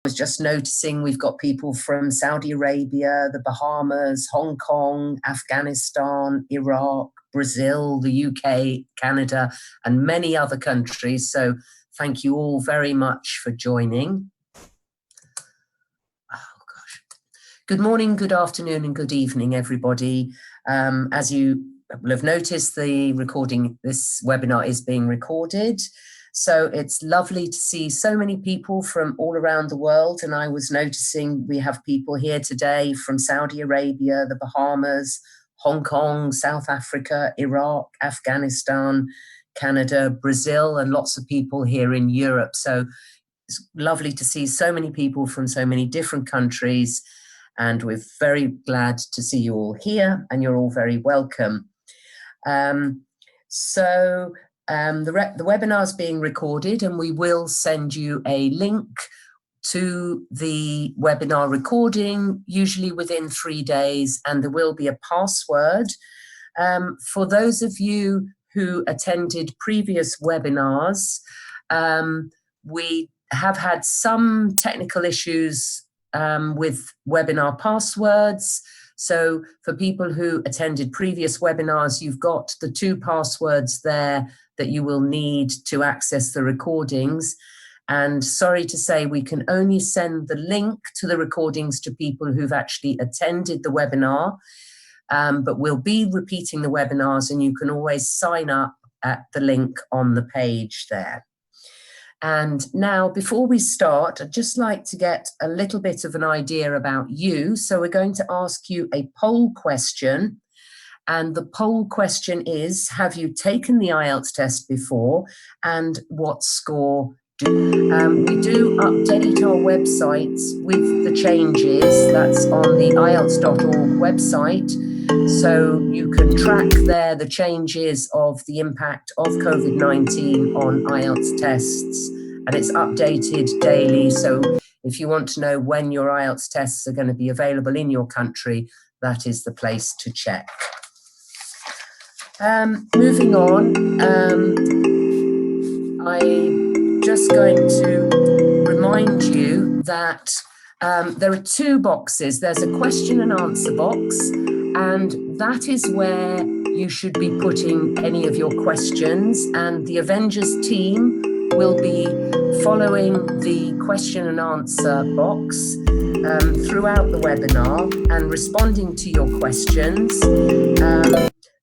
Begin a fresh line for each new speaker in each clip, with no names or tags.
was just noticing we've got people from Saudi Arabia, the Bahamas, Hong Kong, Afghanistan, Iraq, Brazil, the UK, Canada, and many other countries. So thank you all very much for joining. Oh, gosh. Good morning, good afternoon, and good evening, everybody. As you will have noticed, this webinar is being recorded. So it's lovely to see so many people from all around the world. And I was noticing we have people here today from Saudi Arabia, the Bahamas, Hong Kong, South Africa, Iraq, Afghanistan, Canada, Brazil, and lots of people here in Europe. So it's lovely to see so many people from so many different countries. And we're very glad to see you all here, and you're all very welcome. The webinar is being recorded, and we will send you a link to the webinar recording, usually within 3 days, and there will be a password. For those of you who attended previous webinars, we have had some technical issues with webinar passwords. So for people who attended previous webinars, you've got the 2 passwords there that you will need to access the recordings. And sorry to say, we can only send the link to the recordings to people who've actually attended the webinar, but we'll be repeating the webinars, and you can always sign up at the link on the page there. And now, before we start, I'd just like to get a little bit of an idea about you. So we're going to ask you a poll question. And the poll question is, have you taken the IELTS test before, and what score we do update our websites with the changes. That's on the IELTS.org website. So you can track there the changes of the impact of COVID-19 on IELTS tests, and it's updated daily. So if you want to know when your IELTS tests are going to be available in your country, that is the place to check. Moving on, I'm just going to remind you that there are 2 boxes. There's a question and answer box, and that is where you should be putting any of your questions, and the Avengers team will be following the question and answer box throughout the webinar and responding to your questions.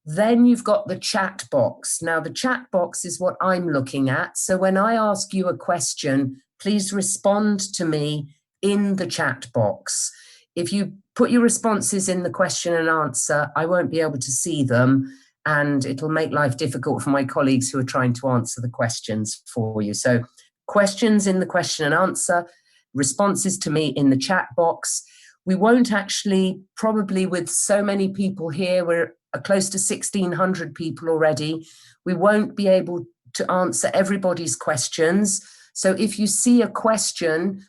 Then you've got the chat box. Now, the chat box is what I'm looking at. So when I ask you a question, please respond to me in the chat box. If you put your responses in the question and answer, I won't be able to see them, and it'll make life difficult for my colleagues who are trying to answer the questions for you. So questions in the question and answer, responses to me in the chat box. We won't actually, probably with so many people here, we're close to 1,600 people already, we won't be able to answer everybody's questions. So if you see a question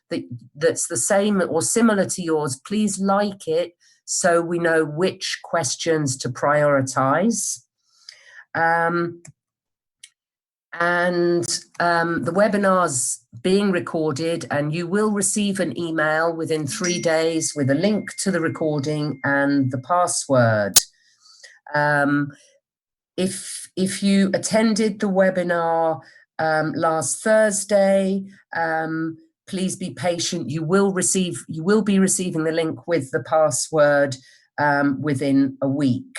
that's the same or similar to yours, please like it so we know which questions to prioritize. The webinar's being recorded, and you will receive an email within 3 days with a link to the recording and the password. If you attended the webinar last Thursday, please be patient. You will be receiving the link with the password within a week.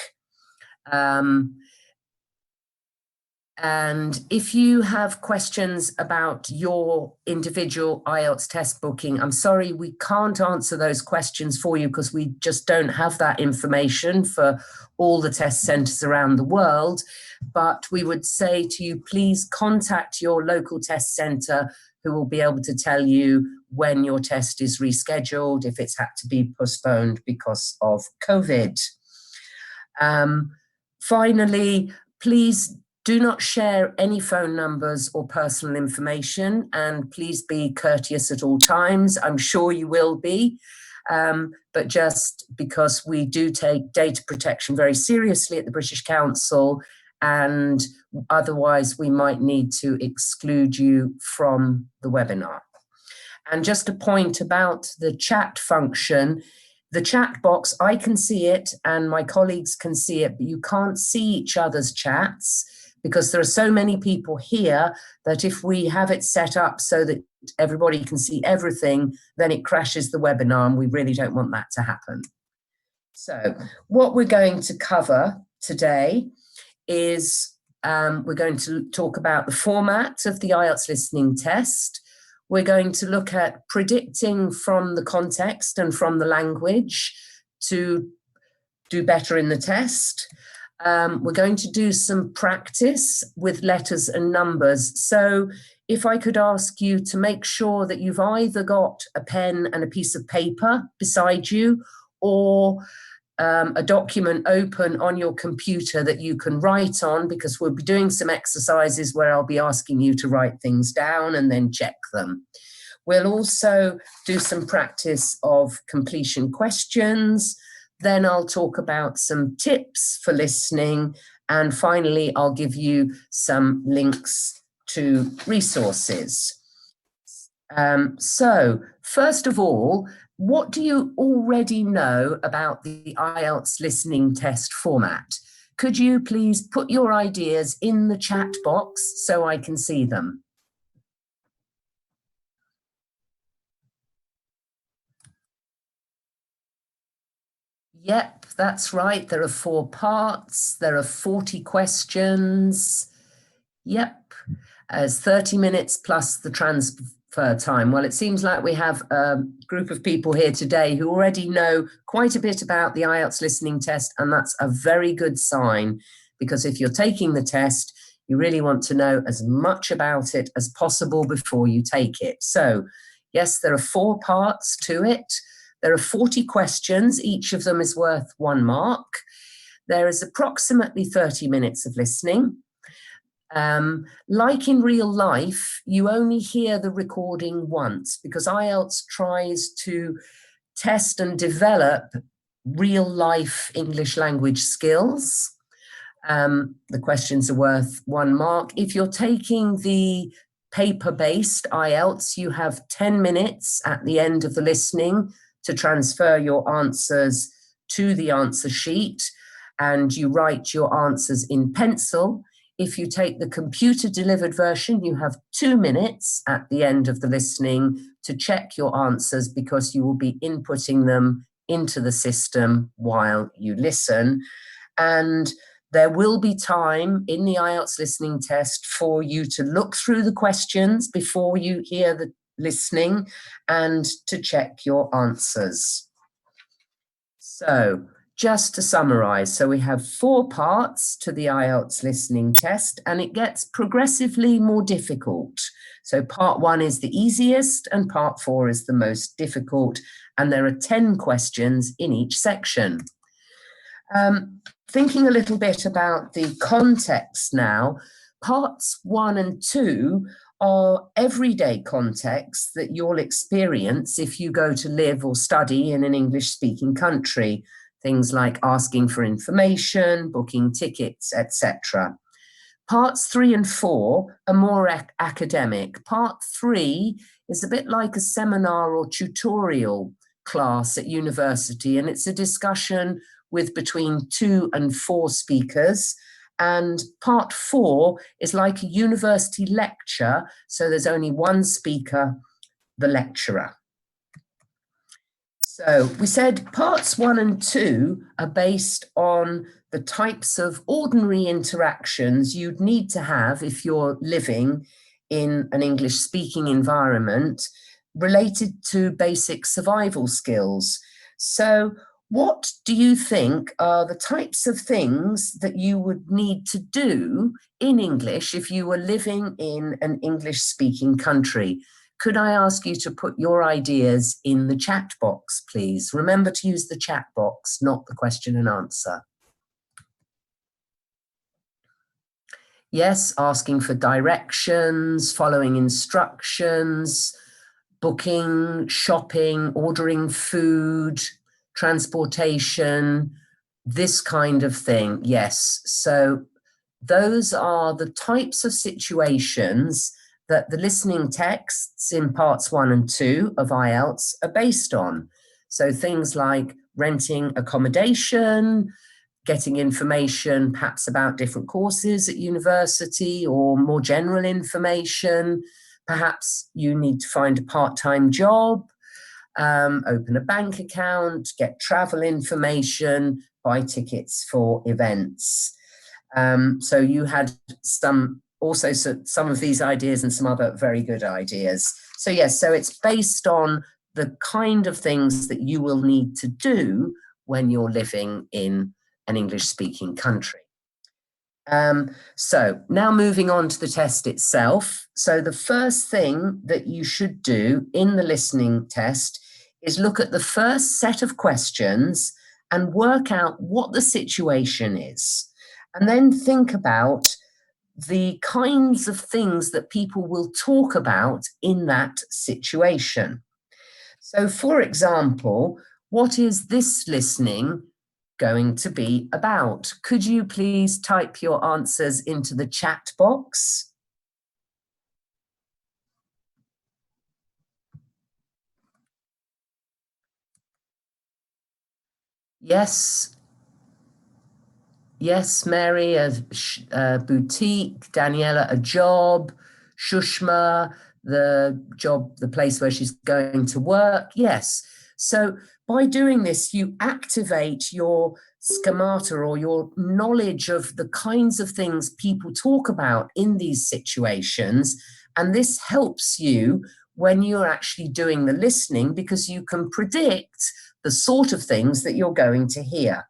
And if you have questions about your individual IELTS test booking, I'm sorry, we can't answer those questions for you because we just don't have that information for all the test centres around the world. But we would say to you, please contact your local test centre, who will be able to tell you when your test is rescheduled, if it's had to be postponed because of COVID. Finally, please do not share any phone numbers or personal information, and please be courteous at all times. I'm sure you will be, but just because we do take data protection very seriously at the British Council, and otherwise we might need to exclude you from the webinar. And just a point about the chat function, the chat box, I can see it and my colleagues can see it, but you can't see each other's chats because there are so many people here that if we have it set up so that everybody can see everything, then it crashes the webinar, and we really don't want that to happen. So what we're going to cover today is we're going to talk about the format of the IELTS listening test. We're going to look at predicting from the context and from the language to do better in the test. We're going to do some practice with letters and numbers. So if I could ask you to make sure that you've either got a pen and a piece of paper beside you, or a document open on your computer that you can write on, because we'll be doing some exercises where I'll be asking you to write things down and then check them. We'll also do some practice of completion questions. Then I'll talk about some tips for listening. And finally, I'll give you some links to resources. So first of all, what do you already know about the IELTS listening test format? Could you please put your ideas in the chat box so I can see them? Yep, that's right. There are 4 parts. There are 40 questions. Yep, as 30 minutes plus the transfer time. Well, it seems like we have a group of people here today who already know quite a bit about the IELTS listening test, and that's a very good sign, because if you're taking the test, you really want to know as much about it as possible before you take it. So, yes, there are 4 parts to it. There are 40 questions. Each of them is worth 1 mark. There is approximately 30 minutes of listening. Like in real life, you only hear the recording once, because IELTS tries to test and develop real life English language skills. The questions are worth 1 mark. If you're taking the paper-based IELTS, you have 10 minutes at the end of the listening to transfer your answers to the answer sheet, and you write your answers in pencil. If you take the computer-delivered version, you have 2 minutes at the end of the listening to check your answers, because you will be inputting them into the system while you listen. And there will be time in the IELTS listening test for you to look through the questions before you hear the listening and to check your answers. So, just to summarize, so we have 4 parts to the IELTS listening test, and it gets progressively more difficult. So part 1 is the easiest and part 4 is the most difficult, and there are 10 questions in each section. Thinking a little bit about the context now, parts 1 and 2 are everyday contexts that you'll experience if you go to live or study in an English-speaking country. Things like asking for information, booking tickets, etc. Parts 3 and 4 are more academic. Part 3 is a bit like a seminar or tutorial class at university, and it's a discussion with between 2 and 4 speakers. And part 4 is like a university lecture, so there's only 1 speaker, the lecturer. So we said parts 1 and 2 are based on the types of ordinary interactions you'd need to have if you're living in an English-speaking environment related to basic survival skills. So what do you think are the types of things that you would need to do in English if you were living in an English-speaking country? Could I ask you to put your ideas in the chat box, please? Remember to use the chat box, not the question and answer. Yes, asking for directions, following instructions, booking, shopping, ordering food, transportation, this kind of thing. Yes, so those are the types of situations that the listening texts in parts 1 and 2 of IELTS are based on. So things like renting accommodation, getting information perhaps about different courses at university or more general information. Perhaps you need to find a part-time job, open a bank account, get travel information, buy tickets for events. So you had some of these ideas and some other very good ideas. So yes, so it's based on the kind of things that you will need to do when you're living in an English-speaking country. So now moving on to the test itself. So the first thing that you should do in the listening test is look at the first set of questions and work out what the situation is. And then think about the kinds of things that people will talk about in that situation. So, for example, what is this listening going to be about? Could you please type your answers into the chat box? Yes. Yes, Mary, a boutique, Daniela, a job, Shushma, the place where she's going to work. Yes. So by doing this, you activate your schemata or your knowledge of the kinds of things people talk about in these situations. And this helps you when you're actually doing the listening because you can predict the sort of things that you're going to hear.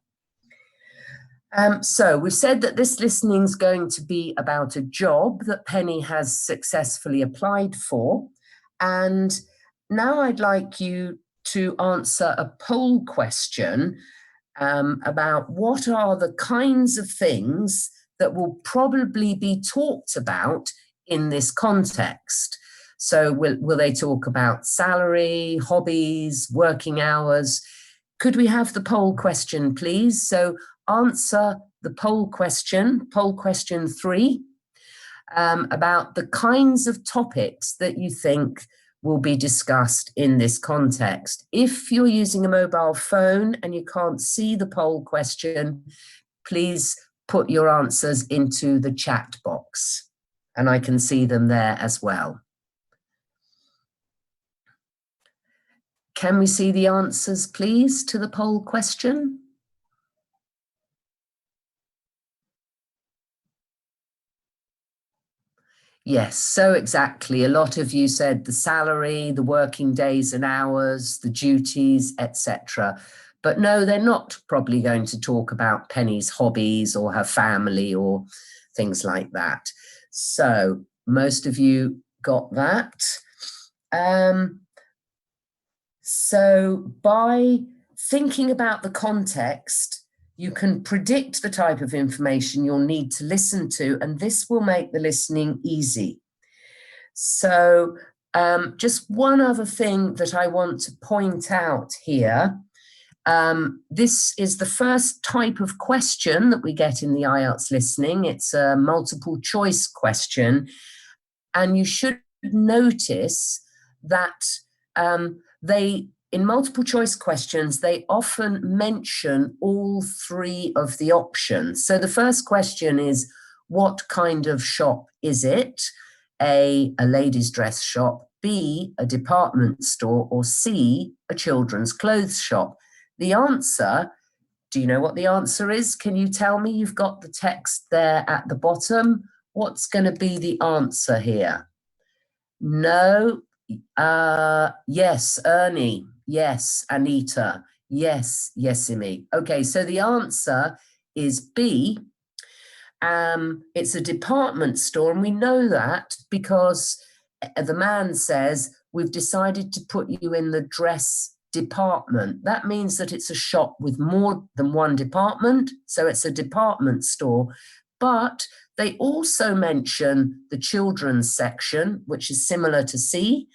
So we've said that this listening is going to be about a job that Penny has successfully applied for. And now I'd like you to answer a poll question about what are the kinds of things that will probably be talked about in this context. So will they talk about salary, hobbies, working hours? Could we have the poll question, please? So answer the poll question 3, about the kinds of topics that you think will be discussed in this context. If you're using a mobile phone and you can't see the poll question, please put your answers into the chat box, and I can see them there as well. Can we see the answers, please, to the poll question? Yes, so exactly. A lot of you said the salary, the working days and hours, the duties, etc. But no, they're not probably going to talk about Penny's hobbies or her family or things like that. So most of you got that. So by thinking about the context, you can predict the type of information you'll need to listen to, and this will make the listening easy. So just one other thing that I want to point out here. This is the first type of question that we get in the IELTS listening. It's a multiple choice question. And you should notice that in multiple choice questions, they often mention all 3 of the options. So the first question is, what kind of shop is it? A ladies' dress shop, B, a department store, or C, a children's clothes shop. The answer, do you know what the answer is? Can you tell me? You've got the text there at the bottom. What's going to be the answer here? No. Yes, Ernie. Yes, Anita. Yes, Yesimi. Okay, so the answer is B. It's a department store, and we know that because the man says, we've decided to put you in the dress department. That means that it's a shop with more than one department, so it's a department store. But they also mention the children's section, which is similar to C,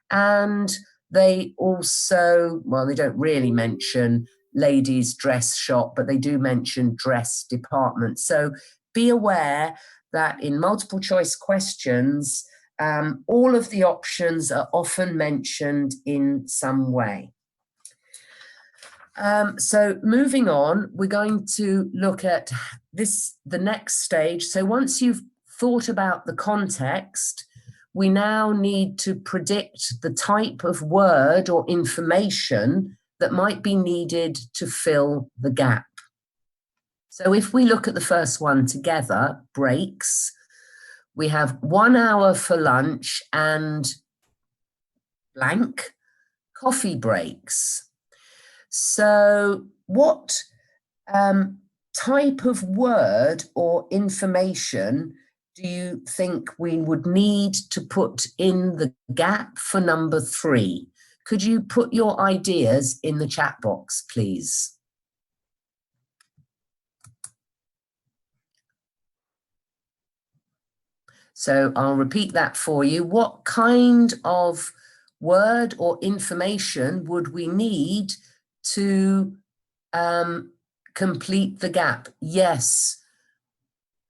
and they also, well, they don't really mention ladies' dress shop, but they do mention dress department. So be aware that in multiple choice questions, All of the options are often mentioned in some way. So moving on, we're going to look at the next stage. So once you've thought about the context, we now need to predict the type of word or information that might be needed to fill the gap. So if we look at the first one together, breaks, we have 1 hour for lunch and blank, coffee breaks. So what type of word or information do you think we would need to put in the gap for number 3? Could you put your ideas in the chat box, please? So I'll repeat that for you. What kind of word or information would we need to complete the gap? Yes.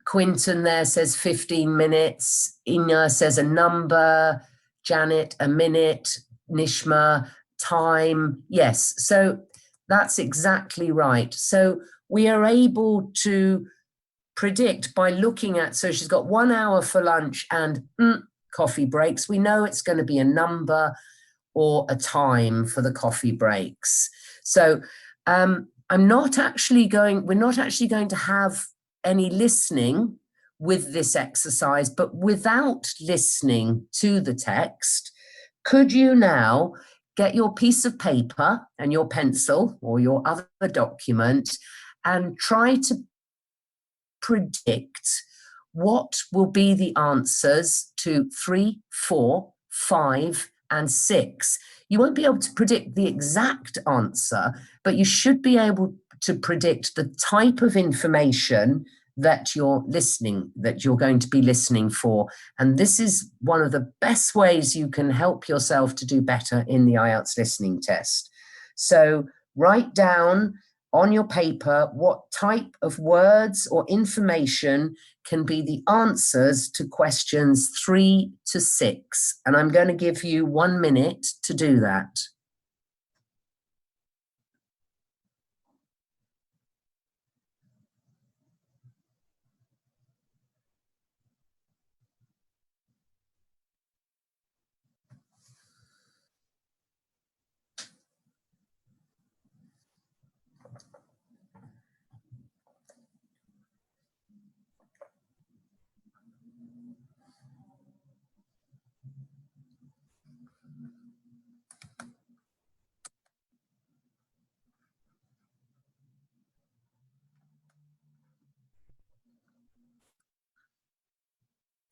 Quinton there says 15 minutes. Ina says a number. Janet, a minute. Nishma, time. Yes, so that's exactly right. So we are able to predict by looking at, so she's got 1 hour for lunch and coffee breaks. We know it's going to be a number or a time for the coffee breaks. So we're not actually going to have any listening with this exercise, but without listening to the text, could you now get your piece of paper and your pencil or your other document and try to predict what will be the answers to 3, 4, 5, and 6. You won't be able to predict the exact answer, but you should be able to predict the type of information that you're going to be listening for. And this is one of the best ways you can help yourself to do better in the IELTS listening test. So write down on your paper what type of words or information can be the answers to questions 3 to 6. And I'm going to give you 1 minute to do that.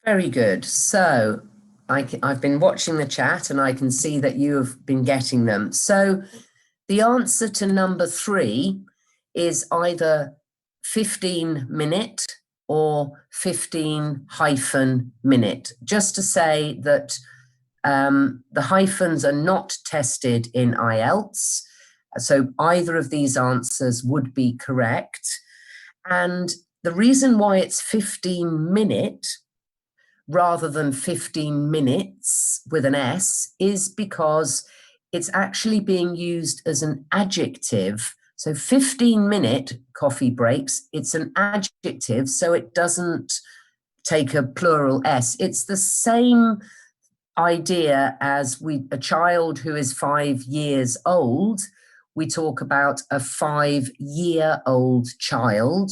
Very good. So I've been watching the chat and I can see that you have been getting them. So the answer to number 3 is either 15 minute or 15-minute. Just to say that the hyphens are not tested in IELTS. So either of these answers would be correct. And the reason why it's 15-minute rather than 15 minutes with an S is because it's actually being used as an adjective. So 15-minute coffee breaks, it's an adjective, so it doesn't take a plural S. It's the same idea as a child who is 5 years old. We talk about a 5-year-old child,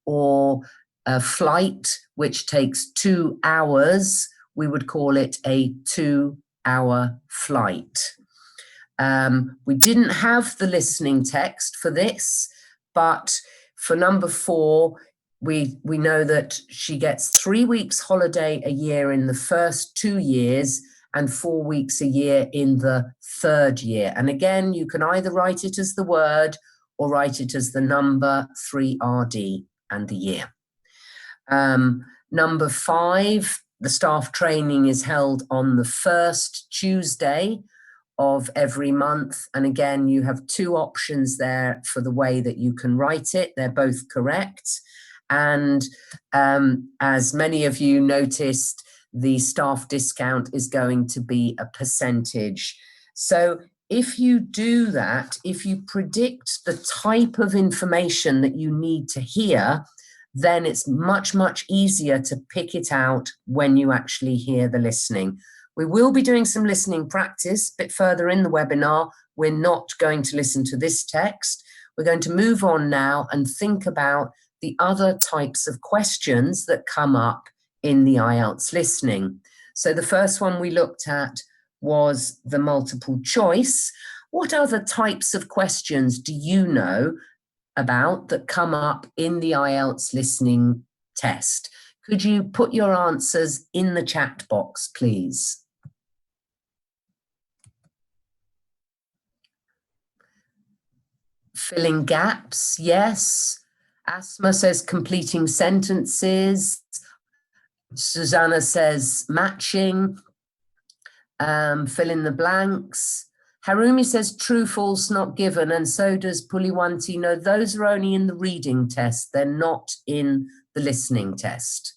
or a flight which takes 2 hours, we would call it a 2-hour flight. We didn't have the listening text for this, but for number 4, we know that she gets 3 weeks holiday a year in the first 2 years and 4 weeks a year in the 3rd year. And again, you can either write it as the word or write it as the number 3RD and the year. Number 5, the staff training is held on the 1st Tuesday of every month. And again, you have 2 options there for the way that you can write it. They're both correct. And as many of you noticed, the staff discount is going to be a percentage. So if you do that, if you predict the type of information that you need to hear, then it's much, much easier to pick it out when you actually hear the listening. We will be doing some listening practice a bit further in the webinar. We're not going to listen to this text. We're going to move on now and think about the other types of questions that come up in the IELTS listening. So the first one we looked at was the multiple choice. What other types of questions do you know about that come up in the IELTS listening test? Could you put your answers in the chat box, please? Filling gaps, yes. Asma says completing sentences. Susanna says matching. Fill in the blanks. Harumi says true, false, not given, and so does Puliwanti. No, those are only in the reading test. They're not in the listening test.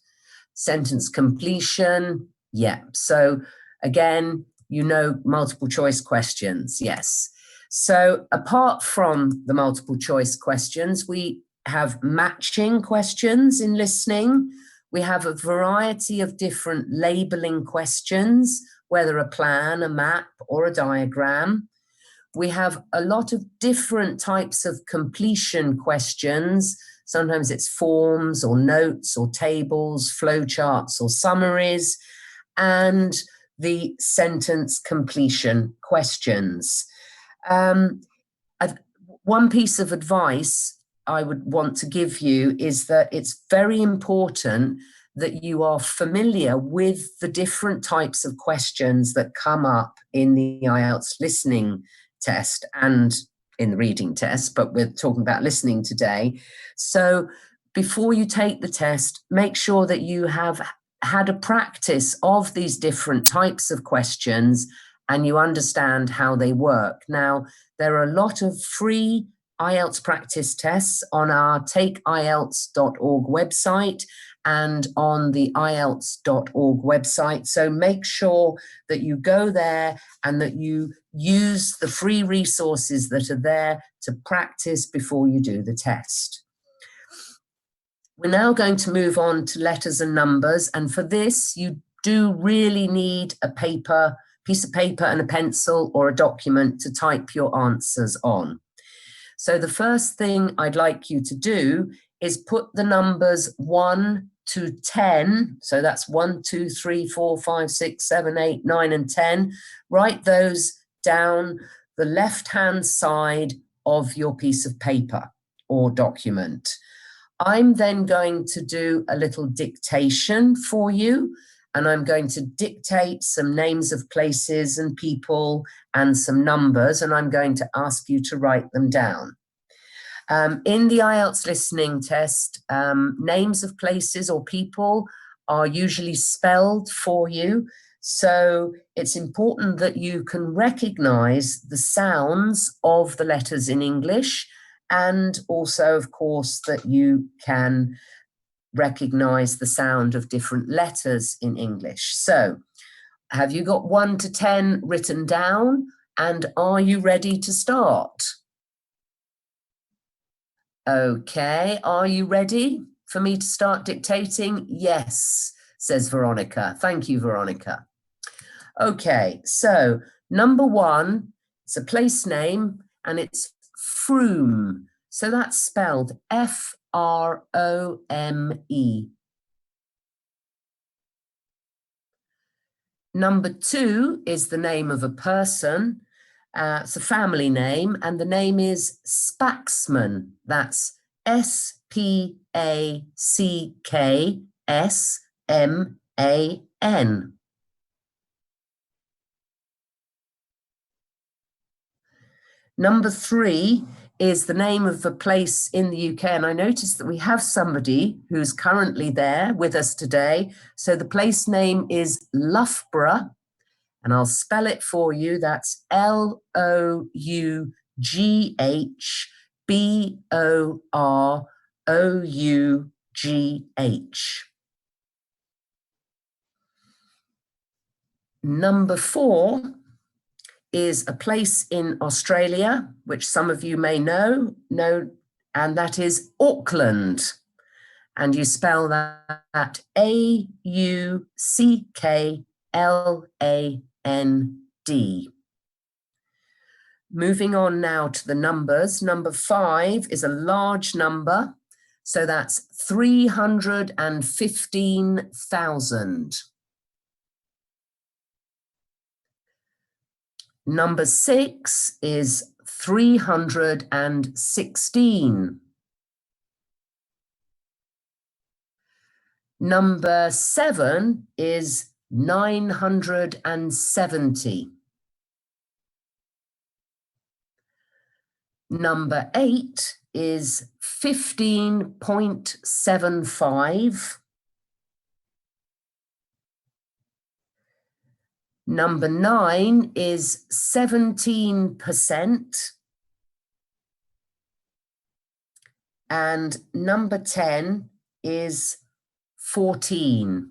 Sentence completion, yeah. So again, you know, multiple choice questions, yes. So apart from the multiple choice questions, we have matching questions in listening. We have a variety of different labeling questions, whether a plan, a map, or a diagram. We have a lot of different types of completion questions. Sometimes it's forms or notes or tables, flowcharts or summaries, and the sentence completion questions. One piece of advice I would want to give you is that it's very important that you are familiar with the different types of questions that come up in the IELTS listening test and in the reading test, but we're talking about listening today. So before you take the test, make sure that you have had a practice of these different types of questions and you understand how they work. Now, there are a lot of free IELTS practice tests on our takeielts.org website and on the IELTS.org website. So make sure that you go there and that you use the free resources that are there to practice before you do the test. We're now going to move on to letters and numbers. And for this, you do really need a piece of paper and a pencil or a document to type your answers on. So the first thing I'd like you to do is put the numbers 1 to 10. So that's 1, 2, 3, 4, 5, 6, 7, 8, 9, and 10. Write those down the left-hand side of your piece of paper or document. I'm then going to do a little dictation for you, and I'm going to dictate some names of places and people and some numbers, and I'm going to ask you to write them down. In the IELTS listening test, names of places or people are usually spelled for you. So it's important that you can recognize the sounds of the letters in English, and also, of course, that you can recognize the sound of different letters in English. So have you got 1 to 10 written down? And are you ready to start? Okay, are you ready for me to start dictating? Yes, says Veronica. Thank you, Veronica. Okay, so number 1, it's a place name and it's Frome. So that's spelled F-R-O-M-E. Number 2 is the name of a person. It's a family name, and the name is Spaxman. That's S-P-A-C-K-S-M-A-N. Number 3 is the name of a place in the UK, and I noticed that we have somebody who's currently there with us today. So the place name is Loughborough, and I'll spell it for you. That's Loughborough. Number 4 is a place in Australia, which some of you may know, and that is Auckland. And you spell that Auckland. Moving on now to the numbers. Number 5 is a large number. So that's 315,000. Number 6 is 316. Number 7 is 970. Number 8 is 15.75. Number 9 is 17%. And number 10 is 14.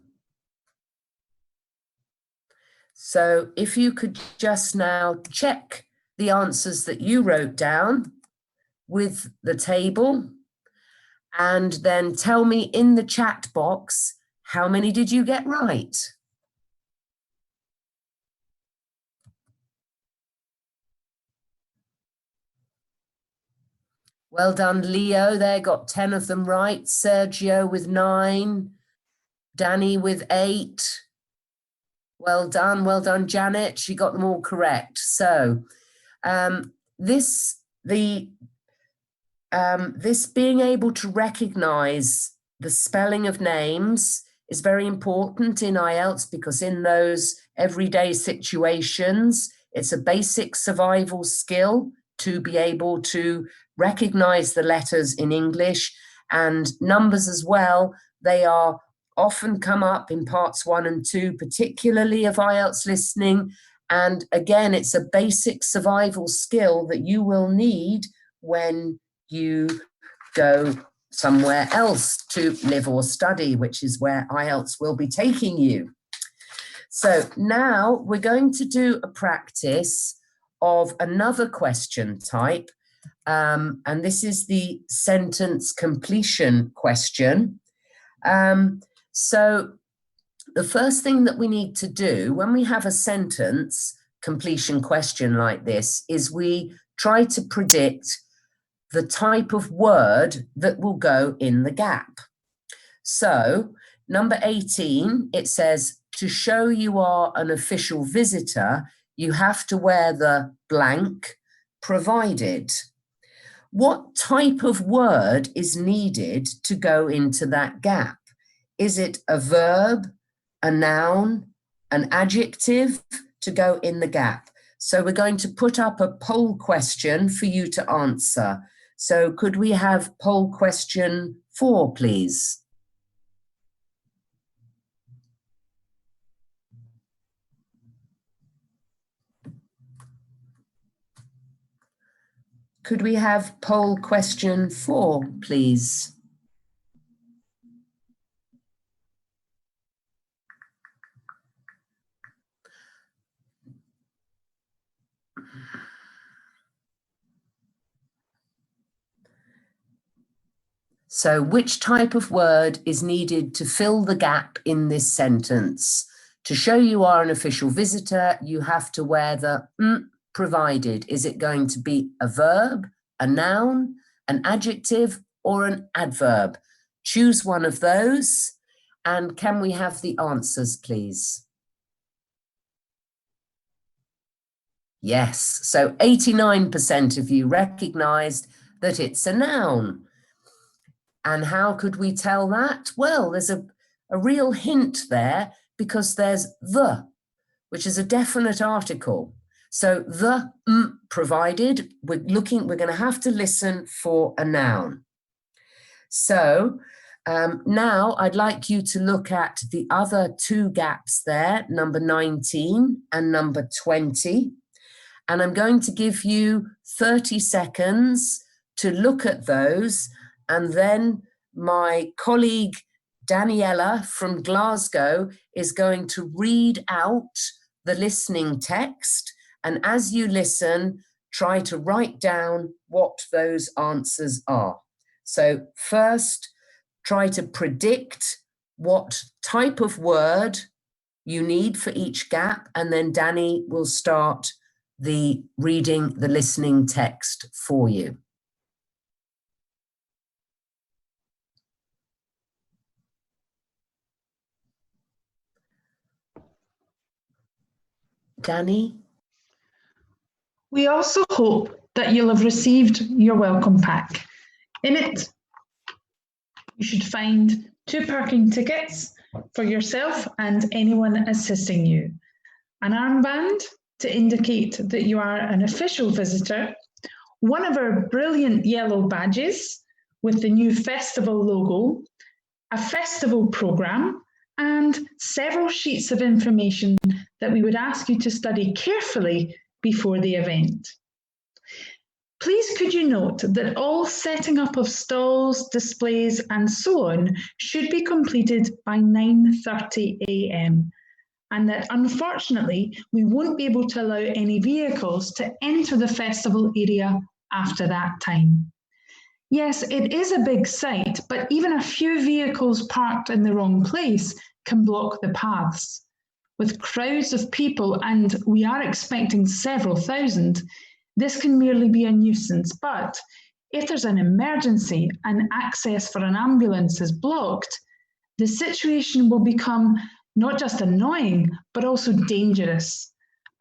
So if you could just now check the answers that you wrote down with the table, and then tell me in the chat box, how many did you get right? Well done, Leo. There, got 10 of them right. Sergio with 9. Danny with 8. Well done, Janet. She got them all correct. So this being able to recognize the spelling of names is very important in IELTS, because in those everyday situations, it's a basic survival skill to be able to recognize the letters in English, and numbers as well. They are often come up in parts 1 and 2, particularly of IELTS listening. And again, it's a basic survival skill that you will need when you go somewhere else to live or study, which is where IELTS will be taking you. So now we're going to do a practice of another question type. And this is the sentence completion question. So the first thing that we need to do when we have a sentence completion question like this is we try to predict the type of word that will go in the gap. So number 18, it says, to show you are an official visitor, you have to wear the blank provided. What type of word is needed to go into that gap? Is it a verb, a noun, an adjective to go in the gap? So we're going to put up a poll question for you to answer. So could we have poll question 4, please? Could we have poll question 4, please? So which type of word is needed to fill the gap in this sentence? To show you are an official visitor, you have to wear the provided. Is it going to be a verb, a noun, an adjective, or an adverb? Choose one of those. And can we have the answers, please? Yes, so 89% of you recognized that it's a noun. And how could we tell that? Well, there's a real hint there, because there's the, which is a definite article. So the provided, we're going to have to listen for a noun. So now I'd like you to look at the other 2 gaps there, number 19 and number 20. And I'm going to give you 30 seconds to look at those. And then my colleague, Daniela from Glasgow, is going to read out the listening text, and as you listen, try to write down what those answers are. So first, try to predict what type of word you need for each gap, and then Danny will start the reading the listening text for you. Danny?
We also hope that you'll have received your welcome pack. In it, you should find 2 parking tickets for yourself and anyone assisting you, an armband to indicate that you are an official visitor, one of our brilliant yellow badges with the new festival logo, a festival programme, and several sheets of information that we would ask you to study carefully before the event. Please could you note that all setting up of stalls, displays and so on should be completed by 9:30 a.m. and that unfortunately we won't be able to allow any vehicles to enter the festival area after that time. Yes, it is a big site, but even a few vehicles parked in the wrong place can block the paths. With crowds of people, and we are expecting several thousand, this can merely be a nuisance, but if there's an emergency and access for an ambulance is blocked, the situation will become not just annoying, but also dangerous.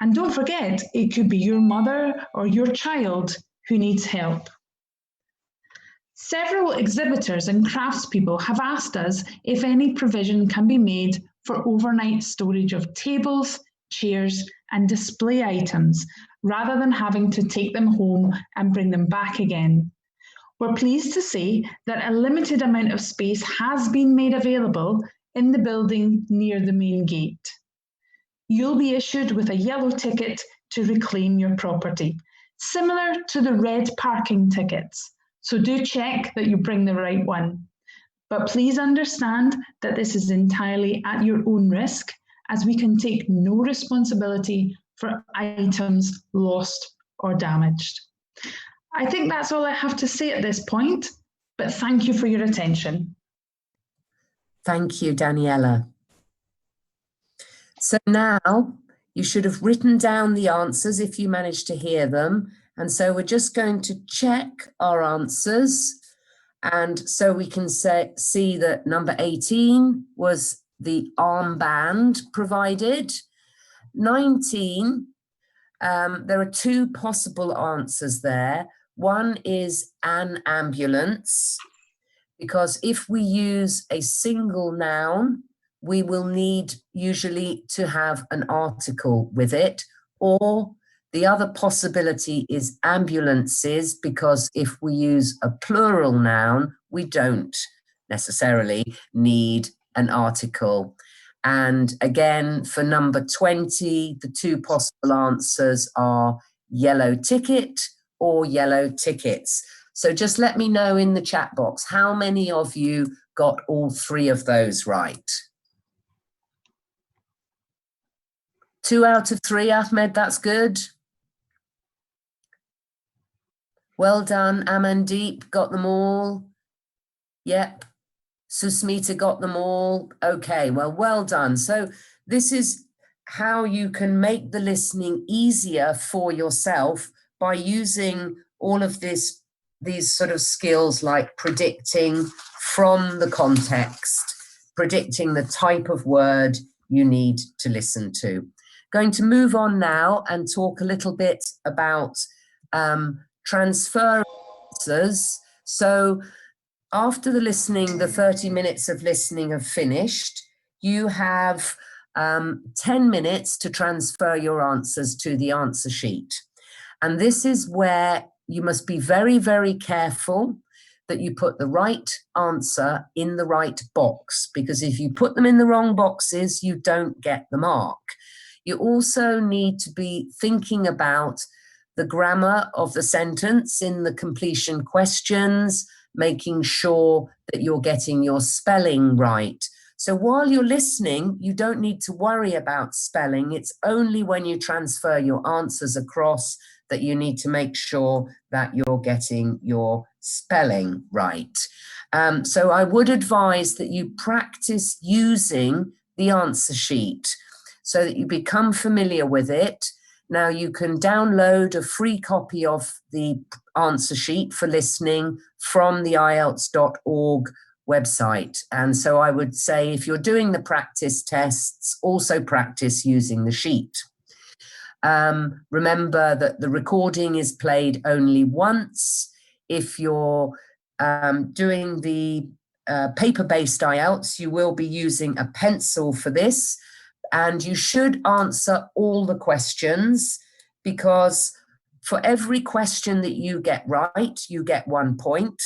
And don't forget, it could be your mother or your child who needs help. Several exhibitors and craftspeople have asked us if any provision can be made for overnight storage of tables, chairs, and display items, rather than having to take them home and bring them back again. We're pleased to say that a limited amount of space has been made available in the building near the main gate. You'll be issued with a yellow ticket to reclaim your property, similar to the red parking tickets. So do check that you bring the right one. But please understand that this is entirely at your own risk, as we can take no responsibility for items lost or damaged. I think that's all I have to say at this point, but thank you for your attention.
Thank you, Daniela. So now you should have written down the answers if you managed to hear them. And so we're just going to check our answers. And so we can see that number 18 was the armband provided. 19, there are 2 possible answers there. One is an ambulance, because if we use a single noun, we will need usually to have an article with it, or the other possibility is ambulances, because if we use a plural noun, we don't necessarily need an article. And again, for number 20, the 2 possible answers are yellow ticket or yellow tickets. So just let me know in the chat box, how many of you got all 3 of those right? 2 out of 3, Ahmed, that's good. Well done, Amandeep, got them all. Yep, Susmita got them all. Okay, well done. So this is how you can make the listening easier for yourself by using all of these sort of skills like predicting from the context, predicting the type of word you need to listen to. Going to move on now and talk a little bit about transfer answers. So after the listening, the 30 minutes of listening have finished, you have 10 minutes to transfer your answers to the answer sheet. And this is where you must be very, very careful that you put the right answer in the right box, because if you put them in the wrong boxes, you don't get the mark. You also need to be thinking about the grammar of the sentence in the completion questions, making sure that you're getting your spelling right. So while you're listening, you don't need to worry about spelling. It's only when you transfer your answers across that you need to make sure that you're getting your spelling right. So I would advise that you practice using the answer sheet so that you become familiar with it. Now you can download a free copy of the answer sheet for listening from the IELTS.org website. And so I would say if you're doing the practice tests, also practice using the sheet. Remember that the recording is played only once. If you're doing the paper-based IELTS, you will be using a pencil for this, and you should answer all the questions, because for every question that you get right, you get 1 point.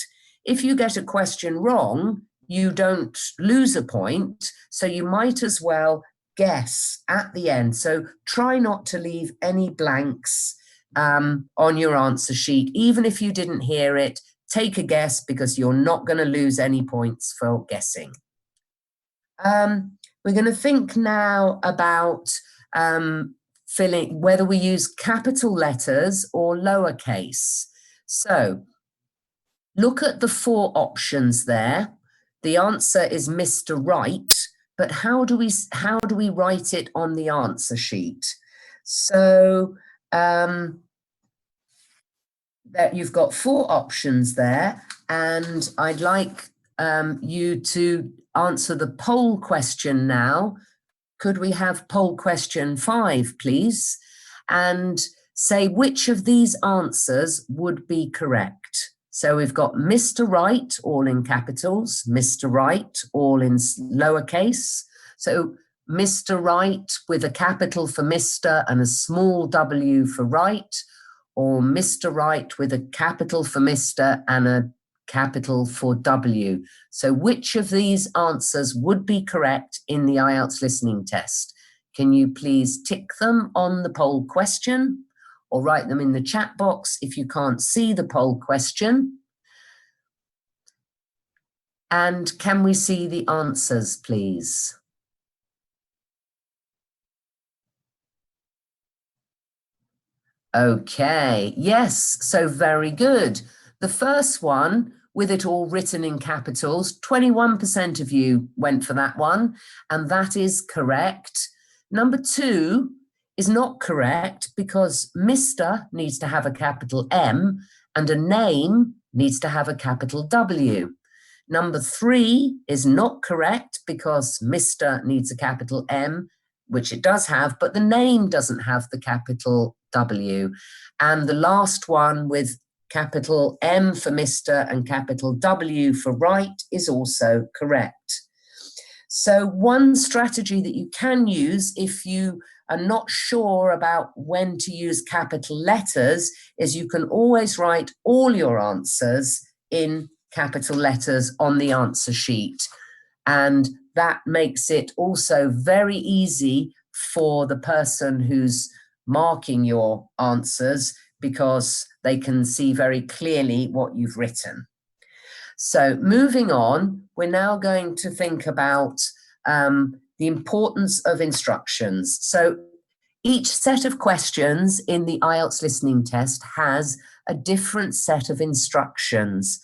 If you get a question wrong, you don't lose a point, so you might as well guess at the end. So try not to leave any blanks on your answer sheet. Even if you didn't hear it, take a guess, because you're not going to lose any points for guessing. We're going to think now about filling, whether we use capital letters or lowercase. So look at the 4 options there. The answer is Mr. Right, but how do we write it on the answer sheet? So that you've got 4 options there, and I'd like you to answer the poll question now. Could we have poll question 5, please? And say which of these answers would be correct. So we've got Mr. Right, all in capitals, Mr. Right, all in lowercase. So Mr. Right with a capital for Mr. and a small w for right, or Mr. Right with a capital for Mr. and a capital for W. So which of these answers would be correct in the IELTS listening test? Can you please tick them on the poll question, or write them in the chat box if you can't see the poll question? And can we see the answers, please? Okay, yes, so very good. The first one, with it all written in capitals, 21% of you went for that one, and that is correct. Number 2 is not correct, because Mr. needs to have a capital M and a name needs to have a capital W. Number 3 is not correct, because Mr. needs a capital M, which it does have, but the name doesn't have the capital W. And the last one with capital M for Mr. and capital W for right is also correct. So one strategy that you can use if you are not sure about when to use capital letters is you can always write all your answers in capital letters on the answer sheet. And that makes it also very easy for the person who's marking your answers, because they can see very clearly what you've written. So moving on, we're now going to think about the importance of instructions. So each set of questions in the IELTS listening test has a different set of instructions.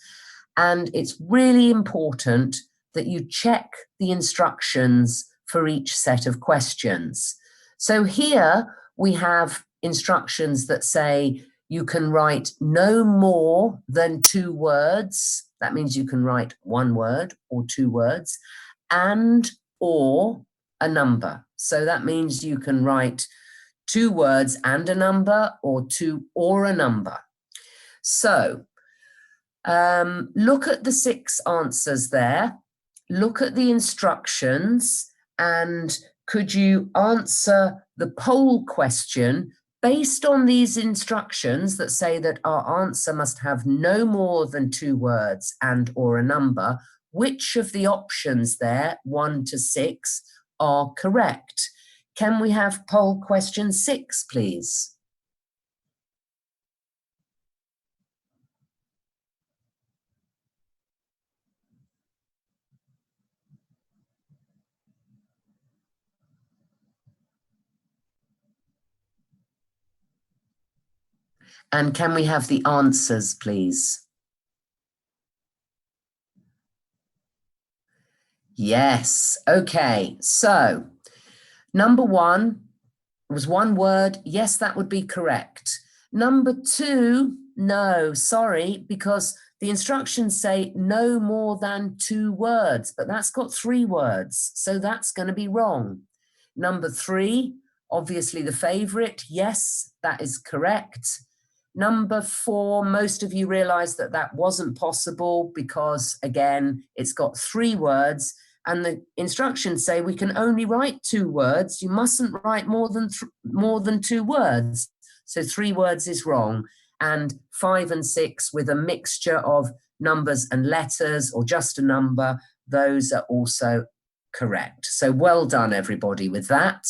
And it's really important that you check the instructions for each set of questions. So here we have instructions that say you can write no more than 2 words. That means you can write 1 word or 2 words, and or a number. So that means you can write 2 words and a number, or 2 or a number. So look at the 6 answers there. Look at the instructions, and could you answer the poll question based on these instructions that say that our answer must have no more than 2 words and or a number? Which of the options there, 1 to 6, are correct? Can we have poll question 6, please? And can we have the answers, please? Yes. Okay. So number one was one word. Yes, that would be correct. Number two, no, sorry, because the instructions say no more than 2 words, but that's got 3 words. So that's going to be wrong. Number three, obviously the favorite. Yes, that is correct. Number four, most of you realized that that wasn't possible because, again, it's got 3 words. And the instructions say we can only write 2 words. You mustn't write more than 2 words. So 3 words is wrong. And 5 and 6 with a mixture of numbers and letters or just a number, those are also correct. So well done, everybody, with that.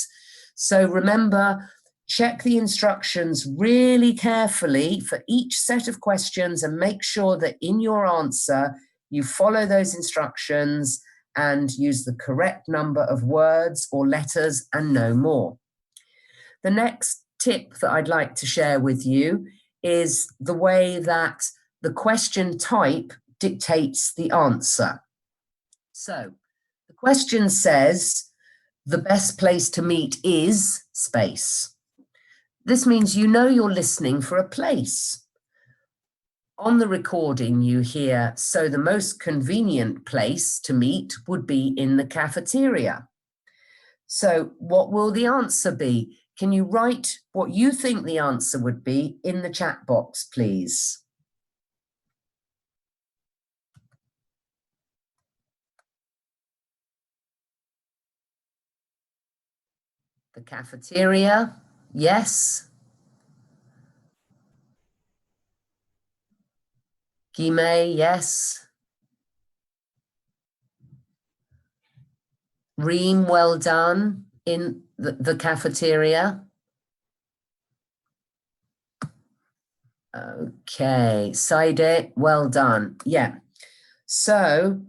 So remember, check the instructions really carefully for each set of questions and make sure that in your answer, you follow those instructions and use the correct number of words or letters and no more. The next tip that I'd like to share with you is the way that the question type dictates the answer. So the question says, the best place to meet is space. This means you know you're listening for a place. On the recording you hear, so the most convenient place to meet would be in the cafeteria. So what will the answer be? Can you write what you think the answer would be in the chat box, please? The cafeteria, yes. Guillemets, yes. Reem, well done. In the cafeteria. Okay, Saide, well done. Yeah. So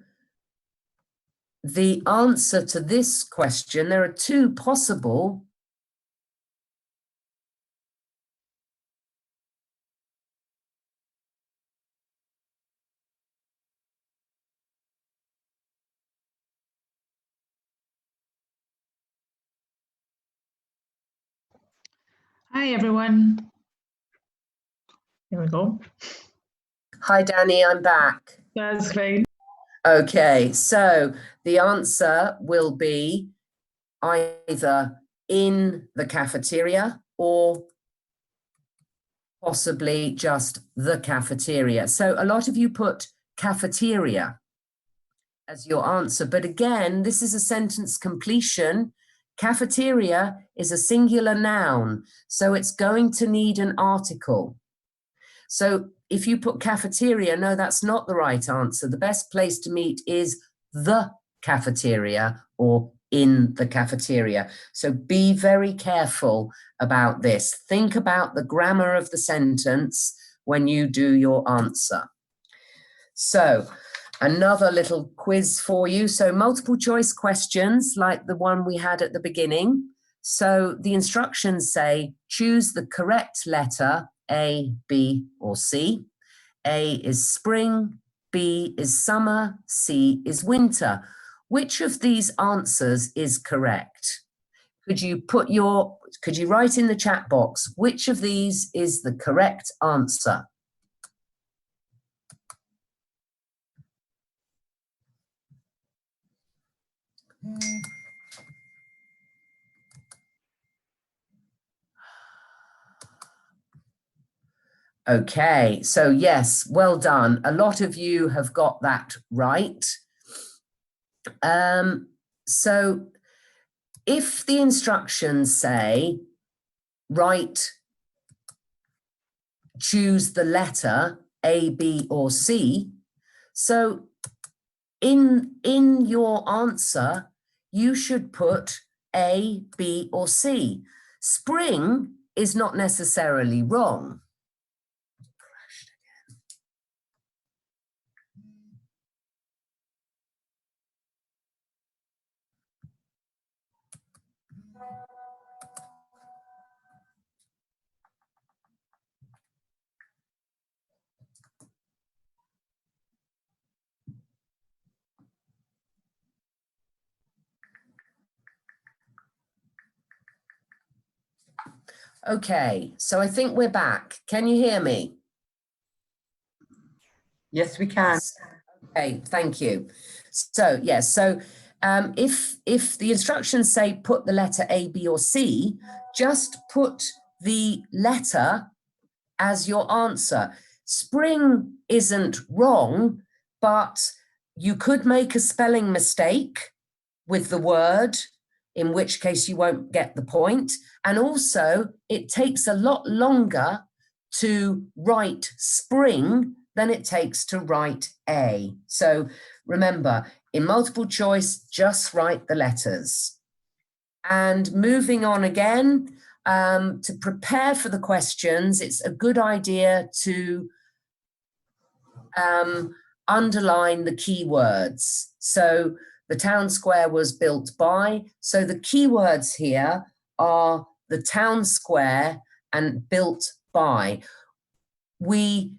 the answer to this question, there are 2 possible.
Hi, everyone. Here we go.
Hi, Danny, I'm back.
That's fine.
Okay, so the answer will be either in the cafeteria or possibly just the cafeteria. So a lot of you put cafeteria as your answer, but again, this is a sentence completion. Cafeteria is a singular noun, so it's going to need an article. So if you put cafeteria, no, that's not the right answer. The best place to meet is the cafeteria or in the cafeteria. So be very careful about this. Think about the grammar of the sentence when you do your answer. So another little quiz for you. So multiple choice questions like the one we had at the beginning. So the instructions say, choose the correct letter, A, B, or C. A is spring, B is summer, C is winter. Which of these answers is correct? Could you write in the chat box, which of these is the correct answer? Okay, so yes, well done. A lot of you have got that right. So if the instructions say, choose the letter A, B, or C, so in your answer, you should put A, B, or C. Spring is not necessarily wrong. Okay, so I think we're back. Can you hear me?
Yes, we can.
Yes. Okay, thank you. So, yes, so if the instructions say put the letter A, B, or C, just put the letter as your answer. Spring isn't wrong, but you could make a spelling mistake with the word, in which case you won't get the point. And also, it takes a lot longer to write spring than it takes to write A. So remember, in multiple choice, just write the letters. And moving on again, to prepare for the questions, it's a good idea to underline the keywords. So the town square was built by, so the keywords here are the town square and built by. We,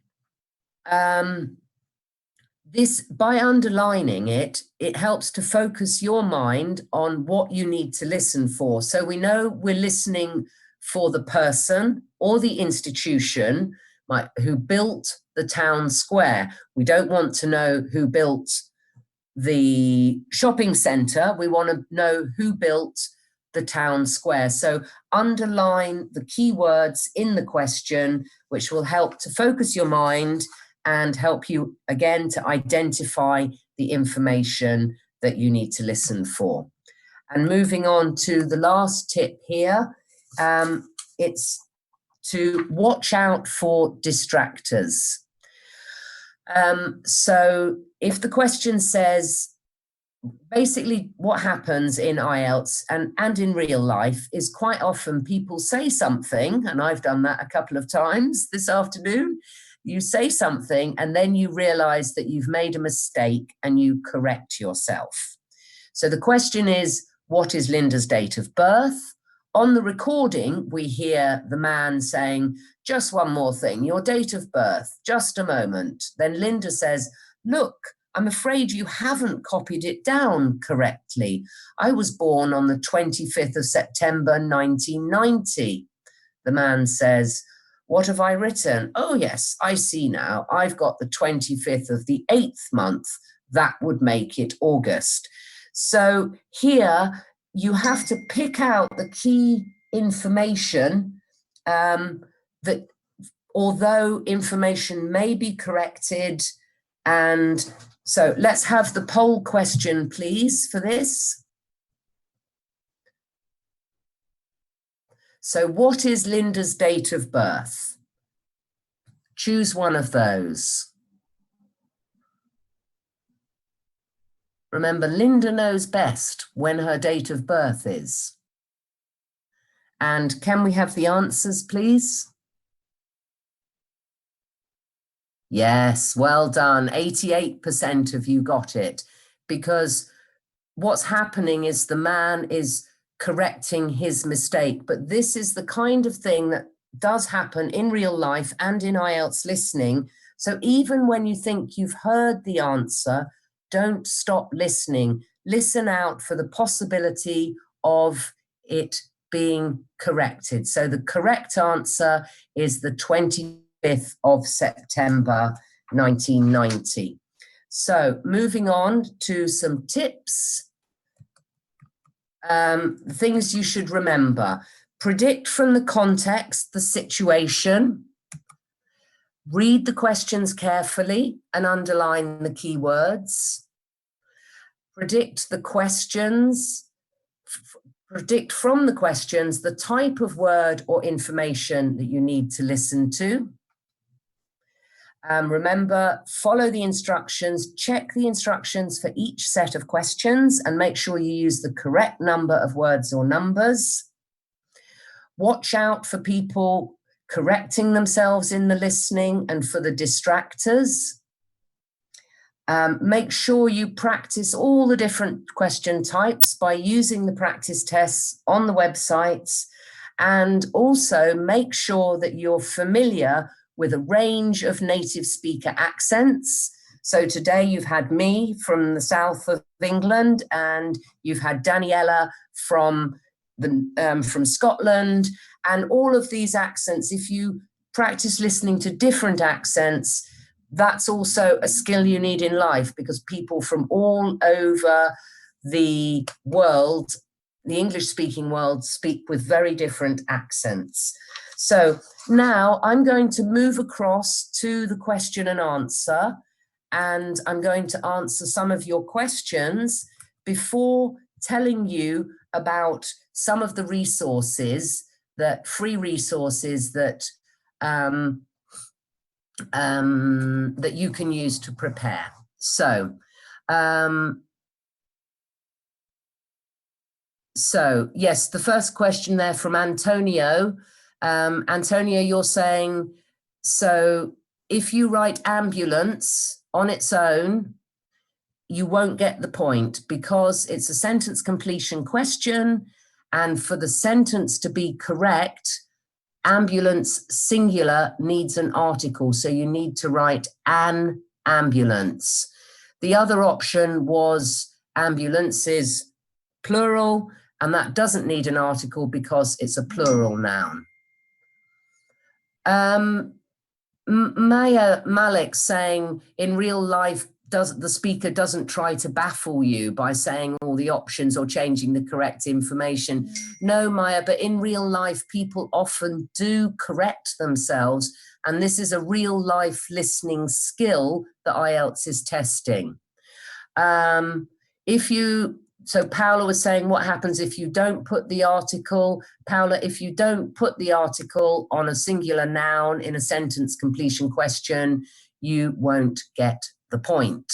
this, by underlining it, it helps to focus your mind on what you need to listen for. So we know we're listening for the person or the institution who built the town square. We don't want to know who built the shopping centre. We want to know who built the town square. So underline the keywords in the question, which will help to focus your mind and help you, again, to identify the information that you need to listen for. And moving on to the last tip here, it's to watch out for distractors. So if the question says, basically what happens in IELTS and in real life is quite often people say something, and I've done that a couple of times this afternoon. You say something and then you realize that you've made a mistake and you correct yourself. So the question is, what is Linda's date of birth? On the recording, we hear the man saying, just one more thing, your date of birth, just a moment. Then Linda says, look, I'm afraid you haven't copied it down correctly. I was born on the 25th of September, 1990. The man says, what have I written? Oh, yes, I see now. I've got the 25th of the 8th month. That would make it August. So here you have to pick out the key information that, although information may be corrected. And so let's have the poll question, please, for this. So what is Linda's date of birth? Choose one of those. Remember, Linda knows best when her date of birth is. And can we have the answers, please? Yes, well done. 88% of you got it. Because what's happening is the man is correcting his mistake. But this is the kind of thing that does happen in real life and in IELTS listening. So even when you think you've heard the answer, don't stop listening. Listen out for the possibility of it being corrected. So the correct answer is the 25th of September, 1990. So moving on to some tips. Things you should remember. Predict from the context, the situation. Read the questions carefully and underline the keywords. Predict the questions. Predict from the questions the type of word or information that you need to listen to. Remember, follow the instructions, check the instructions for each set of questions and make sure you use the correct number of words or numbers. Watch out for people correcting themselves in the listening and for the distractors. Make sure you practice all the different question types by using the practice tests on the websites, and also make sure that you're familiar with a range of native speaker accents. So today you've had me from the south of England and you've had Daniela from from Scotland, and all of these accents. If you practice listening to different accents, that's also a skill you need in life, because people from all over the world, the English-speaking world, speak with very different accents. So now I'm going to move across to the question and answer, and I'm going to answer some of your questions before telling you about some of the resources, that free resources that that you can use to prepare. So, yes, the first question there from Antonio. Antonio, you're saying, so if you write ambulance on its own, you won't get the point because it's a sentence completion question, and for the sentence to be correct, ambulance singular needs an article, so you need to write an ambulance. The other option was ambulances plural, and that doesn't need an article because it's a plural noun. Maya Malik saying, in real life, the speaker doesn't try to baffle you by saying all the options or changing the correct information. No, Maya, but in real life, people often do correct themselves. And this is a real life listening skill that IELTS is testing. So Paula was saying, what happens if you don't put the article? Paula, if you don't put the article on a singular noun in a sentence completion question, you won't get the point.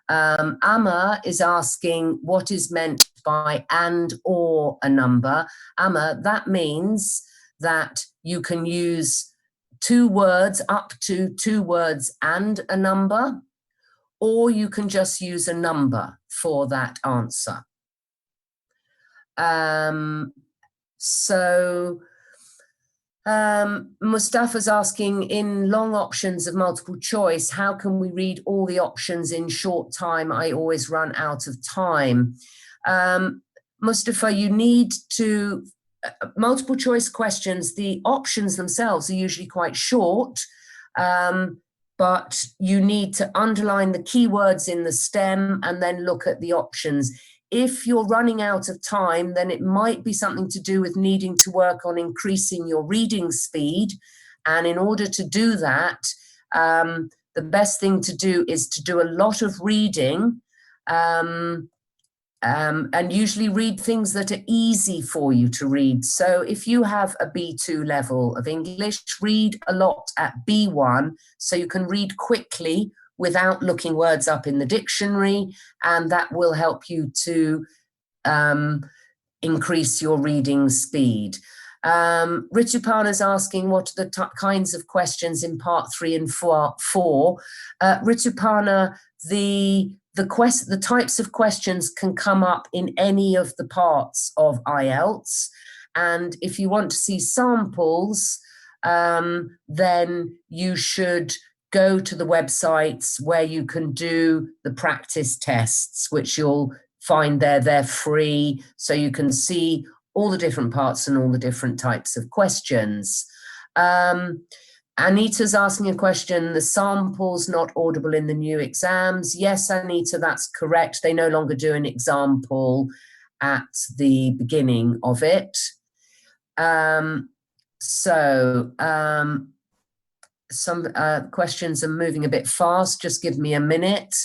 Amma is asking, what is meant by and or a number? Amma, that means that you can use 2 words, up to 2 words and a number, or you can just use a number for that answer. Mustafa's asking, in long options of multiple choice, how can we read all the options in short time? I always run out of time. Mustafa, you need to, multiple choice questions, the options themselves are usually quite short, but you need to underline the keywords in the stem and then look at the options. If you're running out of time, then it might be something to do with needing to work on increasing your reading speed. And in order to do that, the best thing to do is to do a lot of reading, and usually read things that are easy for you to read. So if you have a B2 level of English, read a lot at B1 so you can read quickly without looking words up in the dictionary, and that will help you to increase your reading speed. Ritupana is asking, what are the kinds of questions in part 3 and 4? Ritupana, the types of questions can come up in any of the parts of IELTS. And if you want to see samples, then you should go to the websites where you can do the practice tests, which you'll find there. They're free, so you can see all the different parts and all the different types of questions. Anita's asking a question, the samples not audible in the new exams. Yes, Anita, that's correct. They no longer do an example at the beginning of it. Some questions are moving a bit fast. Just give me a minute.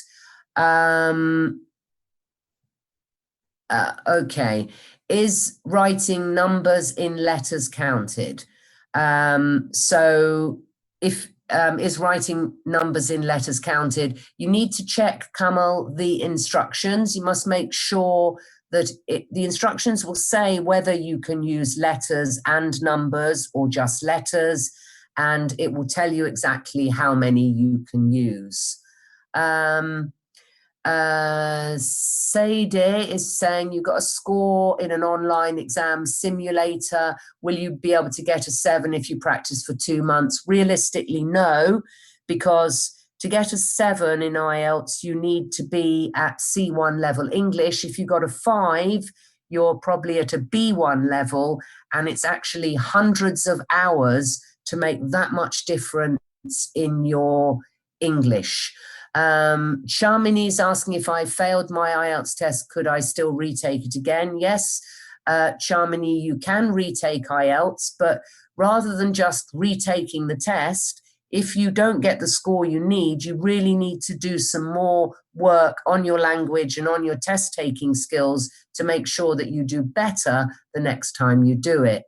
Okay. Is writing numbers in letters counted? So if is writing numbers in letters counted, you need to check, Kamal, the instructions. You must make sure that the instructions will say whether you can use letters and numbers or just letters, and it will tell you exactly how many you can use. Sadie is saying you got a score in an online exam simulator. Will you be able to get a 7 if you practice for 2 months? Realistically, no, because to get a 7 in IELTS, you need to be at C1 level English. If you got a 5, you're probably at a B1 level, and it's actually hundreds of hours to make that much difference in your English. Shamini's asking if I failed my IELTS test, could I still retake it again? Yes, Shamini, you can retake IELTS, but rather than just retaking the test, if you don't get the score you need, you really need to do some more work on your language and on your test taking skills to make sure that you do better the next time you do it.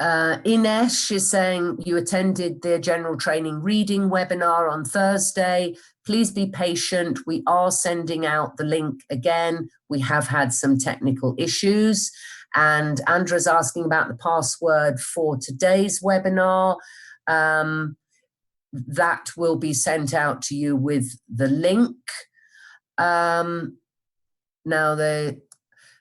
Ines is saying you attended the general training reading webinar on Thursday. Please be patient. We are sending out the link again. We have had some technical issues. And Andra's asking about the password for today's webinar. That will be sent out to you with the link.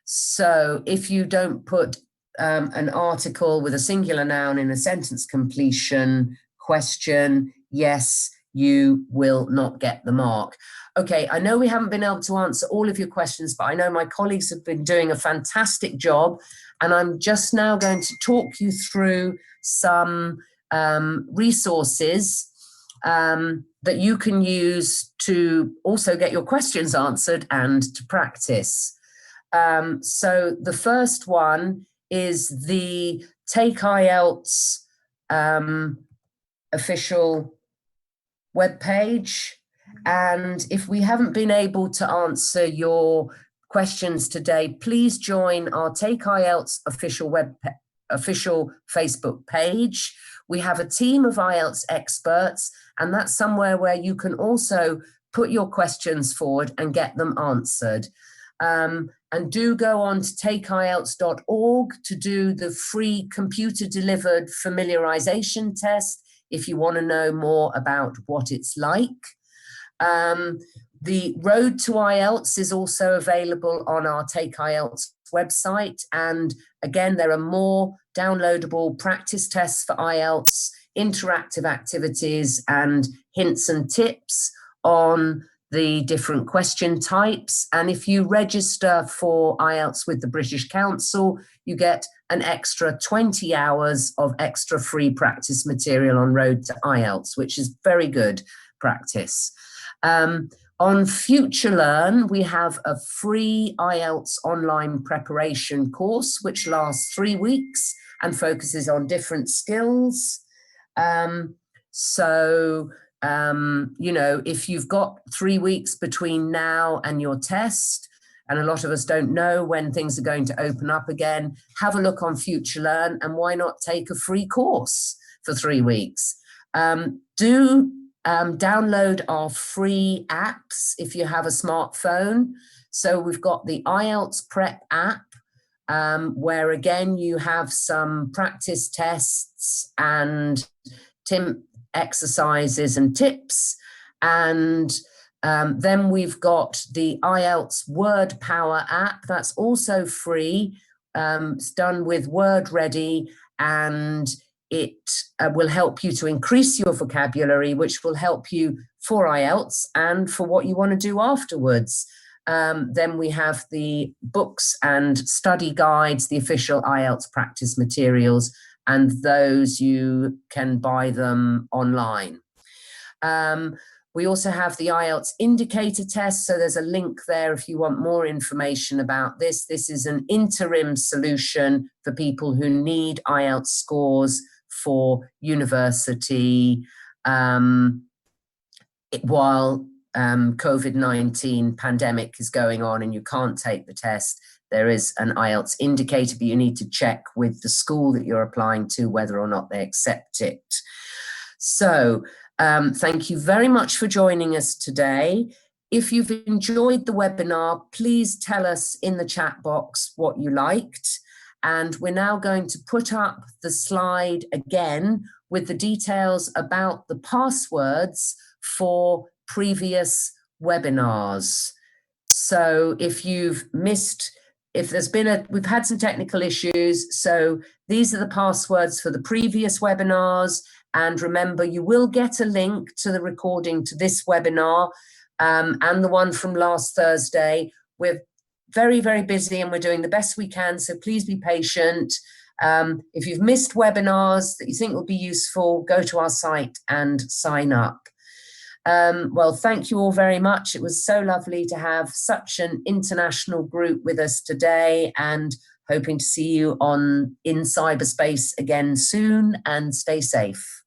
So if you don't put an article with a singular noun in a sentence completion question, yes, you will not get the mark. Okay, I know we haven't been able to answer all of your questions, but I know my colleagues have been doing a fantastic job, and I'm just now going to talk you through some resources that you can use to also get your questions answered and to practice. So the first one is the Take IELTS official webpage. And if we haven't been able to answer your questions today, please join our Take IELTS official Facebook page. We have a team of IELTS experts, and that's somewhere where you can also put your questions forward and get them answered. And do go on to takeielts.org to do the free computer-delivered familiarization test if you want to know more about what it's like. The Road to IELTS is also available on our Take IELTS website. And again, there are more downloadable practice tests for IELTS, interactive activities, and hints and tips on the different question types. And if you register for IELTS with the British Council, you get an extra 20 hours of extra free practice material on Road to IELTS, which is very good practice. On FutureLearn, we have a free IELTS online preparation course, which lasts 3 weeks and focuses on different skills. You know, if you've got 3 weeks between now and your test, and a lot of us don't know when things are going to open up again, have a look on FutureLearn, and why not take a free course for 3 weeks? Download our free apps if you have a smartphone. So we've got the IELTS Prep app, where again you have some practice tests and exercises and tips. And then we've got the IELTS Word Power app. That's also free. It's done with Word Ready, and it will help you to increase your vocabulary, which will help you for IELTS and for what you want to do afterwards. Then we have the books and study guides, the official IELTS practice materials, and those you can buy them online. We also have the IELTS indicator test, so there's a link there if you want more information about this. This is an interim solution for people who need IELTS scores for university while COVID-19 pandemic is going on and you can't take the test. There is an IELTS indicator, but you need to check with the school that you're applying to whether or not they accept it. So thank you very much for joining us today. If you've enjoyed the webinar, please tell us in the chat box what you liked. And we're now going to put up the slide again with the details about the passwords for previous webinars. So if you've missed, we've had some technical issues. So these are the passwords for the previous webinars. And remember, you will get a link to the recording to this webinar and the one from last Thursday. We're very, very busy and we're doing the best we can, so please be patient. If you've missed webinars that you think will be useful, go to our site and sign up. Well, thank you all very much. It was so lovely to have such an international group with us today, and hoping to see you in cyberspace again soon, and stay safe.